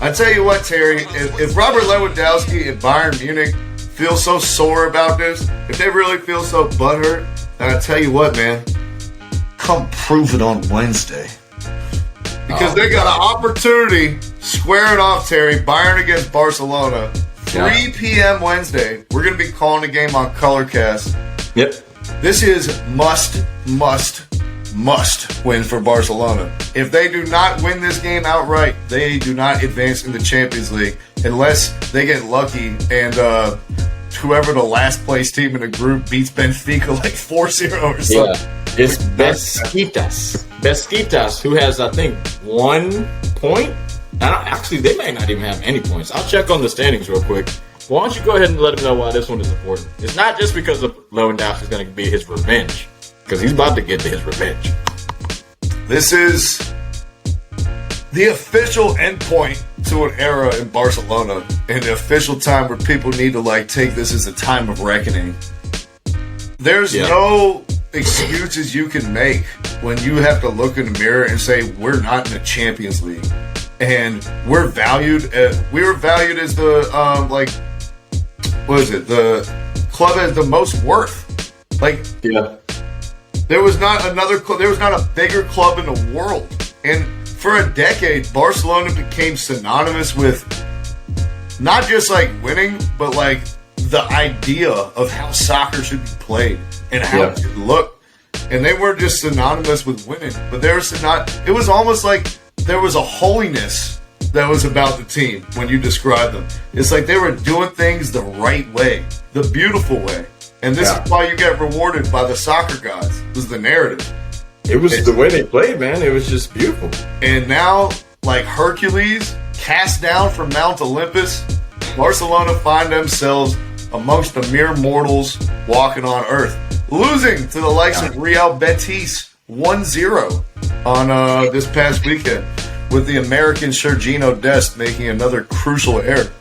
I tell you what, Terry, if Robert Lewandowski and Bayern Munich feel so sore about this, if they really feel so butthurt, I tell you what, man, come prove it on Wednesday. Because they got an opportunity, square it off, Terry, Bayern against Barcelona, 3 p.m. Wednesday. We're going to be calling the game on Colorcast. Yep. This is must win for Barcelona. If they do not win this game outright, they do not advance in the Champions League unless they get lucky and whoever the last place team in the group beats Benfica like 4-0 or something. Yeah. It's Besiktas, who has, I think, 1 point. Actually, they may not even have any points. I'll check on the standings real quick. Why don't you go ahead and let them know why this one is important? It's not just because of Lewandowski is going to be his revenge, because he's about to get to his revenge. This is the official endpoint to an era in Barcelona, and the official time where people need to take this as a time of reckoning. There's no excuses you can make when you have to look in the mirror and say we're not in the Champions League, and we were valued as the the club as the most worth. There was not a bigger club in the world. And for a decade, Barcelona became synonymous with not just winning, but the idea of how soccer should be played and how it should look. And they weren't just synonymous with winning, but it was almost like there was a holiness that was about the team when you describe them. It's like they were doing things the right way, the beautiful way. And this is why you get rewarded by the soccer gods. It was the narrative. It was the way they played, man. It was just beautiful. And now, like Hercules, cast down from Mount Olympus, Barcelona find themselves amongst the mere mortals walking on earth, losing to the likes of Real Betis 1-0 on this past weekend, with the American Sergino Dest making another crucial error.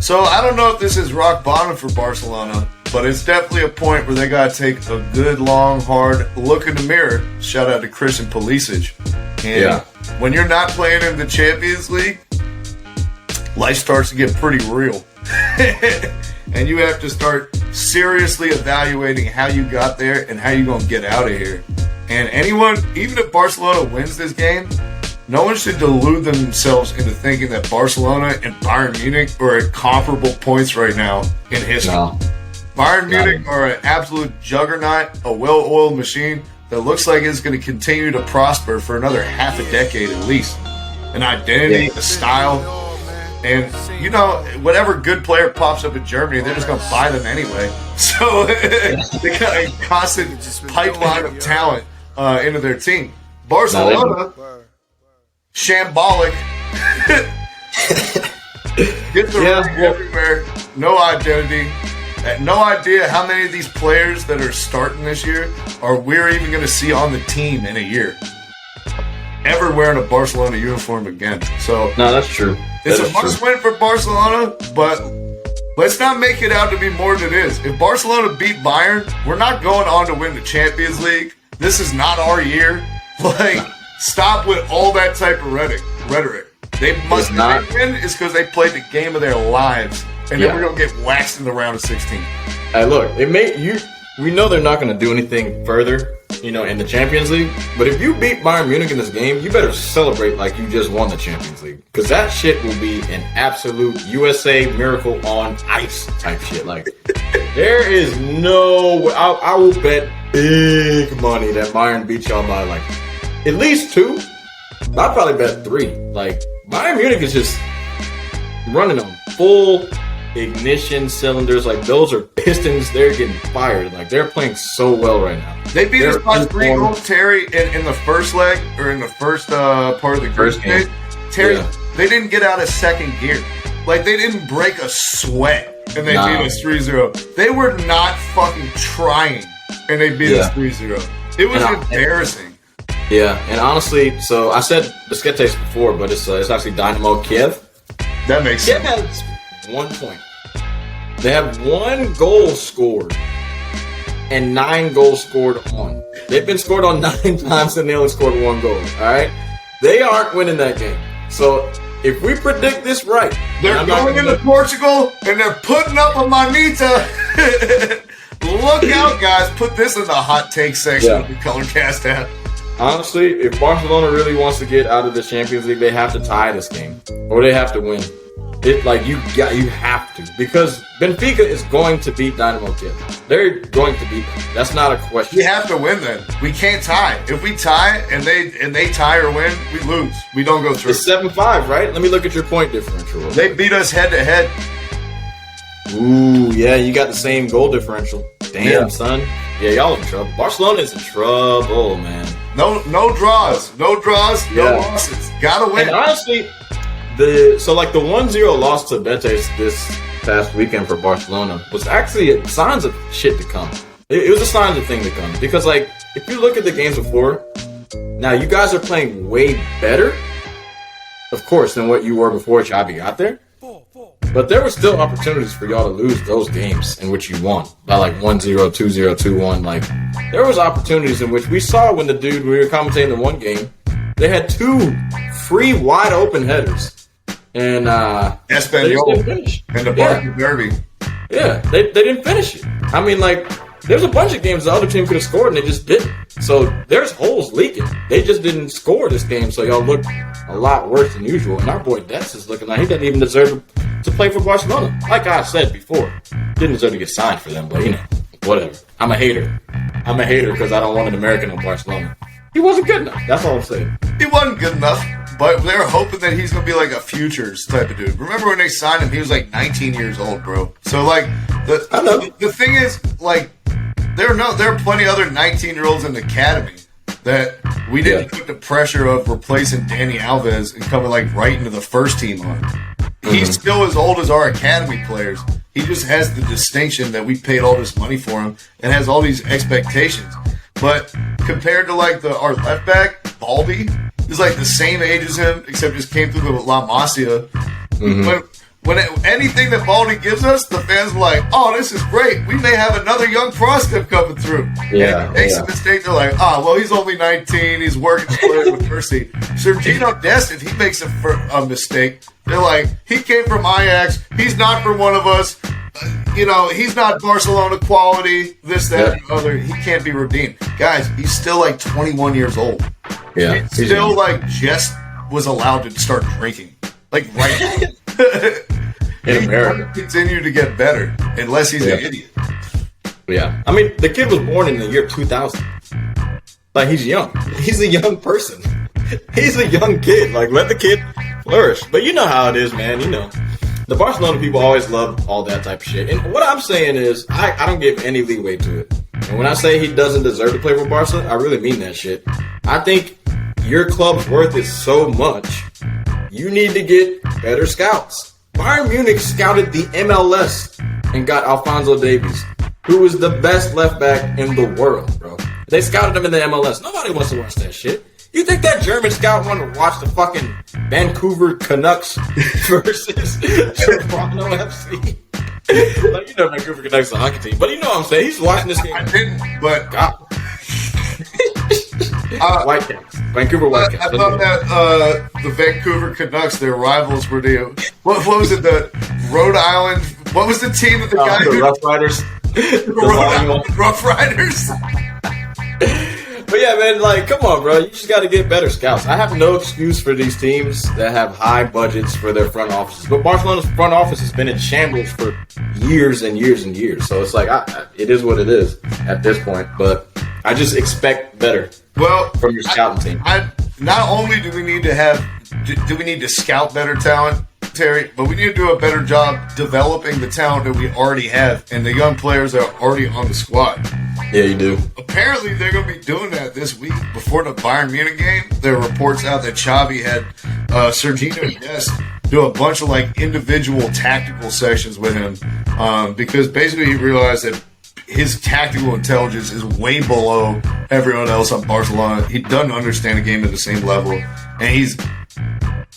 So I don't know if this is rock bottom for Barcelona, but it's definitely a point where they got to take a good, long, hard look in the mirror. Shout out to Christian Pulisic. And when you're not playing in the Champions League, life starts to get pretty real. And you have to start seriously evaluating how you got there and how you're going to get out of here. And anyone, even if Barcelona wins this game, no one should delude themselves into thinking that Barcelona and Bayern Munich are at comparable points right now in history. No. Bayern Munich are an absolute juggernaut, a well-oiled machine that looks like it's going to continue to prosper for another half a decade at least. An identity, a style, and, whatever good player pops up in Germany, they're just going to buy them anyway. So they got a constant pipeline of talent into their team. Barcelona, shambolic, gets around everywhere, no identity. No idea how many of these players that are starting this year we're even going to see on the team in a year, ever wearing a Barcelona uniform again. So no, that's true. It's a must-win for Barcelona, but let's not make it out to be more than it is. If Barcelona beat Bayern, we're not going on to win the Champions League. This is not our year. Stop with all that type of rhetoric. They must not win is because they played the game of their lives. And then we're going to get waxed in the round of 16. Hey, look, we know they're not going to do anything further, in the Champions League. But if you beat Bayern Munich in this game, you better celebrate like you just won the Champions League. Because that shit will be an absolute USA miracle on ice type shit. There is no... I will bet big money that Bayern beats y'all by, at least 2. I'd probably bet 3. Bayern Munich is just running on full ignition cylinders. Those are pistons. They're getting fired. They're playing so well right now. They beat us by 3 goals, Terry, in the first leg, or in the first part of the first game. Terry, they didn't get out of second gear. They didn't break a sweat, and they beat us 3-0. They were not fucking trying, and they beat us 3-0. It was embarrassing. Yeah, and honestly, so I said Besiktas before, but it's actually Dynamo Kiev. That makes sense. Kiev has 1 point. They have 1 goal scored and 9 goals scored on. They've been scored on 9 times and they only scored 1 goal. All right, they aren't winning that game. So if we predict this right, they're going into Portugal and they're putting up a manita. Look out, guys! Put this in the hot take section of the Colorcast app. Honestly, if Barcelona really wants to get out of the Champions League, they have to tie this game or they have to win. You have to, because Benfica is going to beat Dynamo Kiev. They're going to beat them. That's not a question. We have to win then. We can't tie. If we tie and they tie or win, we lose. We don't go through. It's 7-5, right? Let me look at your point differential. They beat us head to head. Ooh, yeah, you got the same goal differential. Damn, son. Yeah, y'all in trouble. Barcelona is in trouble, man. No draws. No losses. Gotta win. And honestly, the 1-0 loss to Betis this past weekend for Barcelona was actually signs of shit to come. It was a sign of thing to come. Because, like, if you look at the games before, now you guys are playing way better, of course, than what you were before Xavi got there. But there were still opportunities for y'all to lose those games in which you won by like 1-0, 2-0, 2-1. Like, there was opportunities in which we saw when we were commentating the one game, they had 2 free wide open headers. And Espanyol didn't finish. And the Barca Derby. Yeah, they didn't finish it. I mean, like, there's a bunch of games the other team could have scored and they just didn't. So there's holes leaking. They just didn't score this game, so y'all look a lot worse than usual. And our boy Dets is looking like he doesn't even deserve to play for Barcelona. Like I said before, didn't deserve to get signed for them, but whatever. I'm a hater. I'm a hater because I don't want an American on Barcelona. He wasn't good enough. That's all I'm saying. He wasn't good enough. But they were hoping that he's going to be like a Futures type of dude. Remember when they signed him, he was like 19 years old, bro. So, like, the thing is, like, there are plenty other 19-year-olds in the academy that we didn't put the pressure of replacing Danny Alves and coming, like, right into the first team on. He's still as old as our academy players. He just has the distinction that we paid all this money for him and has all these expectations. But compared to, like, our left back, Baldy, is like the same age as him, except just came through the La Masia. When anything that Baldy gives us, the fans are like, oh, this is great. We may have another young prospect coming through. Yeah, and if he makes a mistake, they're like, well, he's only 19. He's working for it with mercy. Sergino Dest, if he makes a mistake, they're like, he came from Ajax. He's not from one of us. He's not Barcelona quality, this, that, and other. He can't be redeemed. Guys, he's still like 21 years old. Yeah. He's still like just was allowed to start drinking. Like right in America. Continue to get better unless he's an idiot. Yeah. I mean, the kid was born in the year 2000. Like, he's young. He's a young person. He's a young kid. Like, let the kid flourish. But you know how it is, man. The Barcelona people always love all that type of shit. And what I'm saying is, I don't give any leeway to it. And when I say he doesn't deserve to play for Barca, I really mean that shit. I think your club's worth is so much, you need to get better scouts. Bayern Munich scouted the MLS and got Alphonso Davies, who is the best left back in the world, bro. They scouted him in the MLS. Nobody wants to watch that shit. You think that German scout wanted to watch the fucking Vancouver Canucks versus Toronto FC? Like, Vancouver Canucks is a hockey team, but you know what I'm saying? He's watching this game. I didn't, but Whitecaps, Vancouver Whitecaps. I thought that the Vancouver Canucks, their rivals, were what was it? The Rhode Island. What was the team that the guy? The Rough Riders. The Rough Riders. But yeah, man, like, come on, bro. You just got to get better scouts. I have no excuse for these teams that have high budgets for their front offices. But Barcelona's front office has been in shambles for years and years and years. So it's like, it is what it is at this point. But I just expect better from your scouting team. Not only do we need to scout better talent, Terry, but we need to do a better job developing the talent that we already have and the young players that are already on the squad. Yeah, you do. Apparently, they're going to be doing that this week before the Bayern Munich game. There are reports out that Xavi had Sergino Dest do a bunch of like individual tactical sessions with him because basically he realized that his tactical intelligence is way below everyone else on Barcelona. He doesn't understand the game at the same level, and he's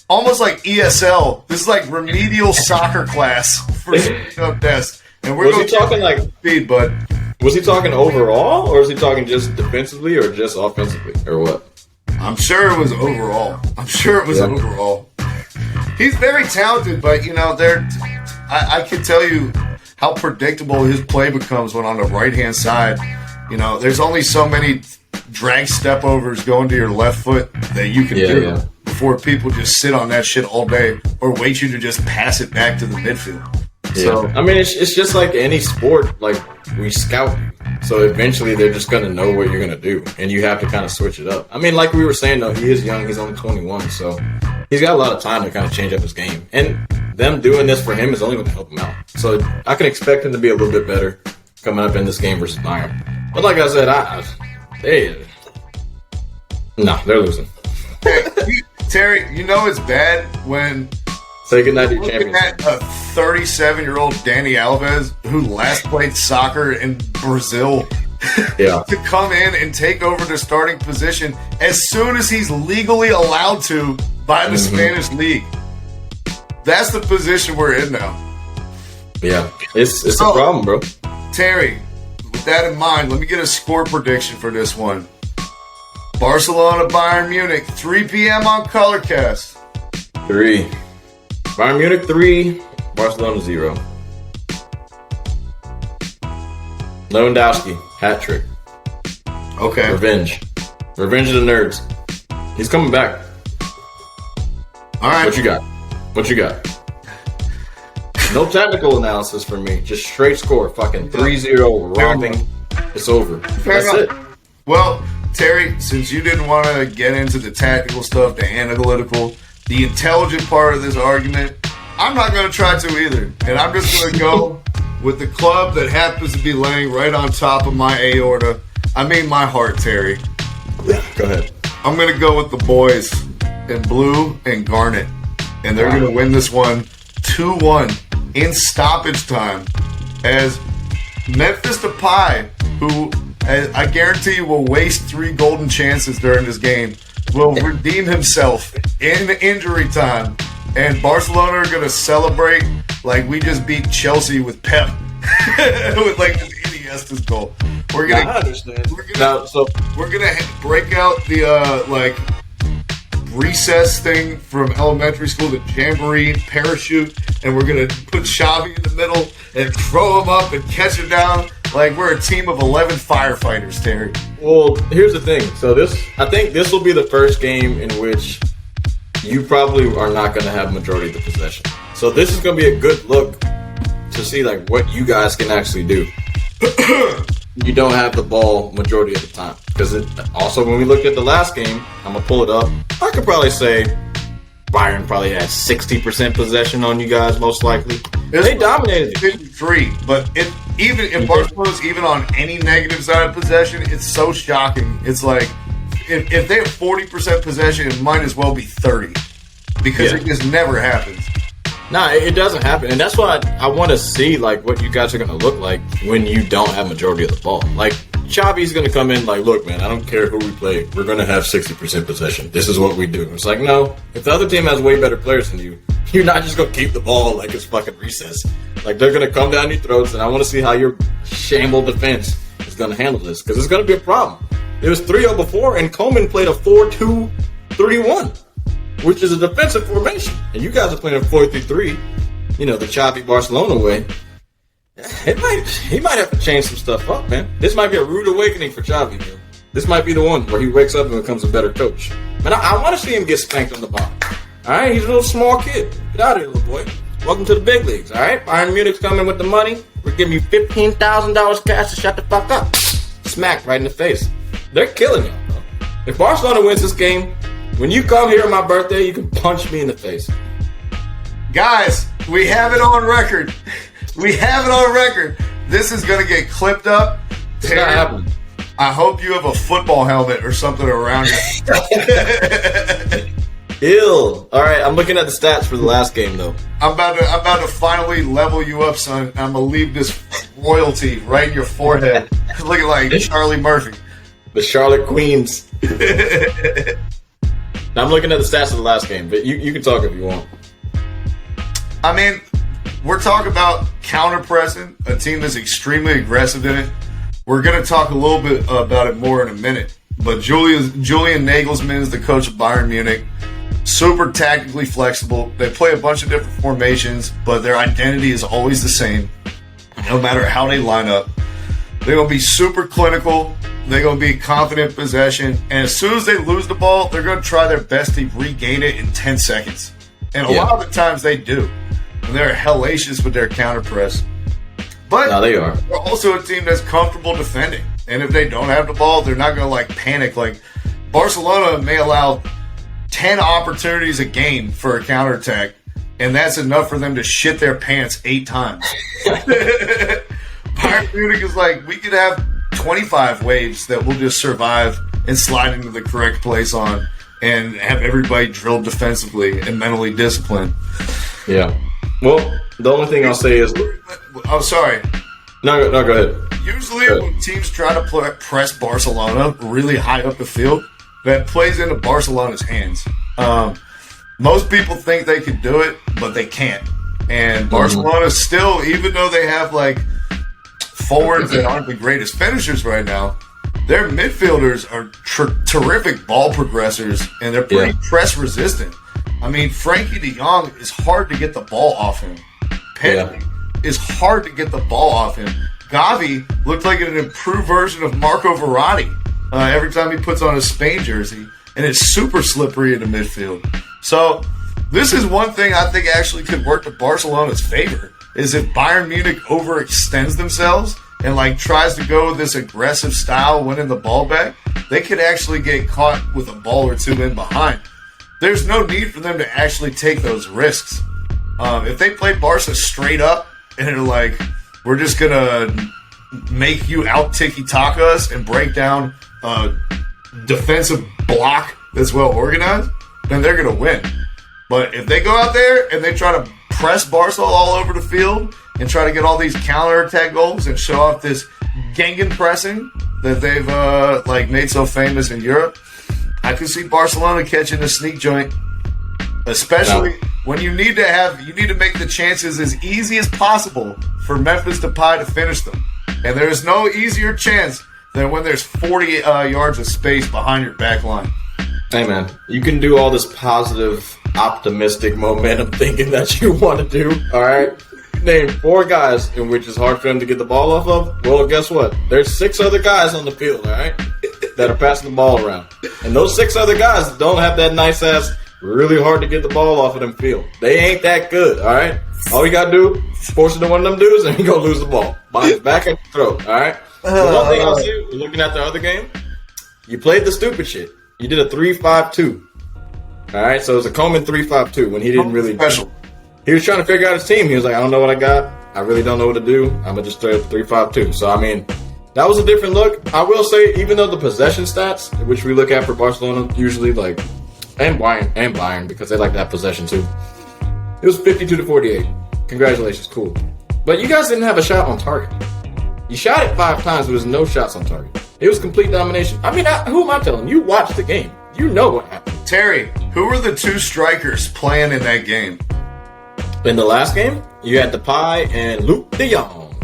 almost like ESL. This is like remedial soccer class for Sergino Dest. And we're going talking like speed, bud. Was he talking overall, or is he talking just defensively, or just offensively, or what? I'm sure it was overall. Overall. He's very talented, but I can tell you how predictable his play becomes when on the right-hand side. There's only so many drag step overs going to your left foot that you can do before people just sit on that shit all day or wait you to just pass it back to the midfield. Yeah. So I mean, it's just like any sport. Like, we scout you, so eventually they're just gonna know what you're gonna do, and you have to kind of switch it up. I mean, like we were saying though, he is young. He's only 21, so he's got a lot of time to kind of change up his game. And them doing this for him is only going to help him out. So I can expect him to be a little bit better coming up in this game versus Bayern. But like I said, they're losing. Hey, Terry, it's bad when say goodnight to your looking champions. at a 37-year-old Dani Alves who last played soccer in Brazil to come in and take over the starting position as soon as he's legally allowed to by the Spanish league. That's the position we're in now. Yeah, it's a problem, bro. Terry, with that in mind, let me get a score prediction for this one. Barcelona, Bayern Munich, 3 p.m. on Colorcast. 3. Bayern Munich 3, Barcelona 0. Lewandowski, hat trick. Okay. Revenge of the nerds. He's coming back. All right. What you got? No technical analysis for me. Just straight score. Fucking 3-0 romping. It's over. That's it. Well, Terry, since you didn't want to get into the tactical stuff, the analytical, the intelligent part of this argument, I'm not going to try to either. And I'm just going to go with the club that happens to be laying right on top of my aorta. I mean my heart, Terry. Go ahead. I'm going to go with the boys in blue and garnet. And they're going to win this one 2-1 in stoppage time. As Memphis Depay, who I guarantee you will waste 3 golden chances during this game, will redeem himself in injury time. And Barcelona are going to celebrate like we just beat Chelsea with Pep. With like this Iniesta's goal. We're going to break out the recess thing from elementary school, the jamboree parachute, and we're going to put Xavi in the middle and throw him up and catch him down like we're a team of 11 firefighters, Terry. Well, here's the thing. So I think this will be the first game in which you probably are not going to have majority of the possession. So this is going to be a good look to see like what you guys can actually do. You don't have the ball majority of the time. Because also when we looked at the last game, I'm going to pull it up. I could probably say Bayern probably had 60% possession on you guys, most likely. They dominated it. 53, but if Barcelona's even on any negative side of possession, it's so shocking. It's like, if they have 40% possession, it might as well be 30. Because it just never happens. Nah, it doesn't happen. And that's why I want to see like what you guys are going to look like when you don't have majority of the ball. Like, Xavi's going to come in like, look, man, I don't care who we play. We're going to have 60% possession. This is what we do. It's like, no, if the other team has way better players than you, you're not just going to keep the ball like it's fucking recess. Like, they're going to come down your throats, and I want to see how your shamble defense is going to handle this, because it's going to be a problem. It was 3-0 before, and Coleman played a 4-2-3-1, which is a defensive formation. And you guys are playing a 4-3-3, the Xavi Barcelona way. He might have to change some stuff up, man. This might be a rude awakening for Xavi, man. This might be the one where he wakes up and becomes a better coach. Man, I want to see him get spanked on the bottom. All right, he's a little small kid. Get out of here, little boy. Welcome to the big leagues, all right? Bayern Munich's coming with the money. We're giving you $15,000 cash to shut the fuck up. Smack right in the face. They're killing you, bro. If Barcelona wins this game, when you come here on my birthday, you can punch me in the face. Guys, we have it on record. This is going to get clipped up. It's not happening. I hope you have a football helmet or something around you. Ill. All right, I'm looking at the stats for the last game, though. I'm about to finally level you up, son. I'm going to leave this royalty right in your forehead. Looking like Charlie Murphy. The Charlotte Queens. Now, I'm looking at the stats of the last game, but you can talk if you want. I mean, we're talking about counter-pressing, a team that's extremely aggressive in it. we're going to talk a little bit about it more in a minute. But Julian Nagelsmann is the coach of Bayern Munich. Super tactically flexible. They play a bunch of different formations, but their identity is always the same, no matter how they line up. They're going to be super clinical. They're going to be confident in possession. And as soon as they lose the ball, they're going to try their best to regain it in 10 seconds. And a lot of the times they do. And they're hellacious with their counter press. But no, they are. They're also a team that's comfortable defending. And if they don't have the ball, they're not going to panic. Like Barcelona may allow 10 opportunities a game for a counterattack, and that's enough for them to shit their pants 8 times. Bayern Munich is we could have 25 waves that we'll just survive and slide into the correct place on and have everybody drilled defensively and mentally disciplined. Yeah. Well, the only thing I'll say is... Oh, sorry. No, go ahead. Usually when teams try to press Barcelona really high up the field, that plays into Barcelona's hands. Most people think they can do it, but they can't. And Barcelona still, even though they have forwards that aren't the greatest finishers right now, their midfielders are terrific ball progressors, and they're pretty press resistant. I mean, Frankie de Jong is hard to get the ball off him. Pedri is hard to get the ball off him. Gavi looked like an improved version of Marco Verratti every time he puts on a Spain jersey, and it's super slippery in the midfield. So this is one thing I think actually could work to Barcelona's favor, is if Bayern Munich overextends themselves and tries to go with this aggressive style winning the ball back, they could actually get caught with a ball or two in behind. There's no need for them to actually take those risks. If they play Barca straight up and they're we're just going to make you out tiki-taka us and break down a defensive block that's well organized, then they're going to win. But if they go out there and they try to press Barca all over the field and try to get all these counter-attack goals and show off this Gengen pressing that they've made so famous in Europe, I could see Barcelona catching a sneak joint, especially when you need to make the chances as easy as possible for Memphis Depay to finish them. And there is no easier chance than when there's 40 yards of space behind your back line. Hey, man, you can do all this positive, optimistic momentum thinking that you want to do, all right? Name 4 guys in which it's hard for them to get the ball off of. Well, guess what? There's 6 other guys on the field, all right, that are passing the ball around. And those 6 other guys don't have that nice-ass, really hard to get the ball off of them field. They ain't that good, all right? All you got to do is force it to one of them dudes and you're going to lose the ball. Behind his back at your throat, all right? The one thing I'll say, looking at the other game, you played the stupid shit. You did a 3-5-2. All right, so it was a Coleman 3-5-2 when he didn't really... Special. He was trying to figure out his team. He was like, I don't know what I got. I really don't know what to do. I'm going to just throw 3-5-2. So, I mean, that was a different look. I will say, even though the possession stats, which we look at for Barcelona, usually and Bayern, because they like to have possession too, it was 52-48. Congratulations, cool. But you guys didn't have a shot on target. You shot it 5 times, but there was no shots on target. It was complete domination. I mean, who am I telling? You watched the game. You know what happened. Terry, who were the 2 strikers playing in that game? In the last game, you had Depay and Luke de Jong.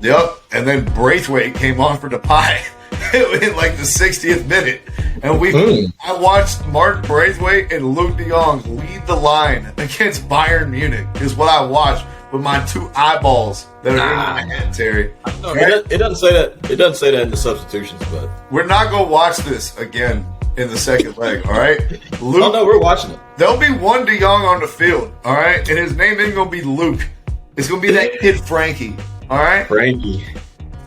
Yep, and then Braithwaite came on for Depay in the 60th minute. And I watched Martin Braithwaite and Luke de Jong lead the line against Bayern Munich is what I watched with my 2 eyeballs that are in my head, Terry. No, it doesn't say that. It doesn't say that in the substitutions, but we're not gonna watch this again in the second leg. All right, Luke. Oh no, we're watching it. There'll be one De Jong on the field. All right, and his name ain't gonna be Luke. It's gonna be that kid Frankie. All right, Frankie.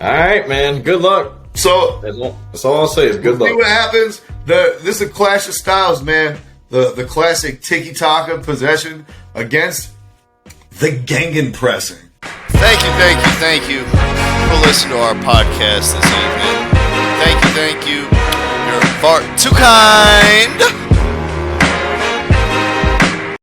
All right, man. Good luck. So that's all I'll say is good luck. See what happens. This is a clash of styles, man. The classic tiki-taka possession against the Gengen pressing. Thank you for listening to our podcast this evening. Thank you. You're far too kind.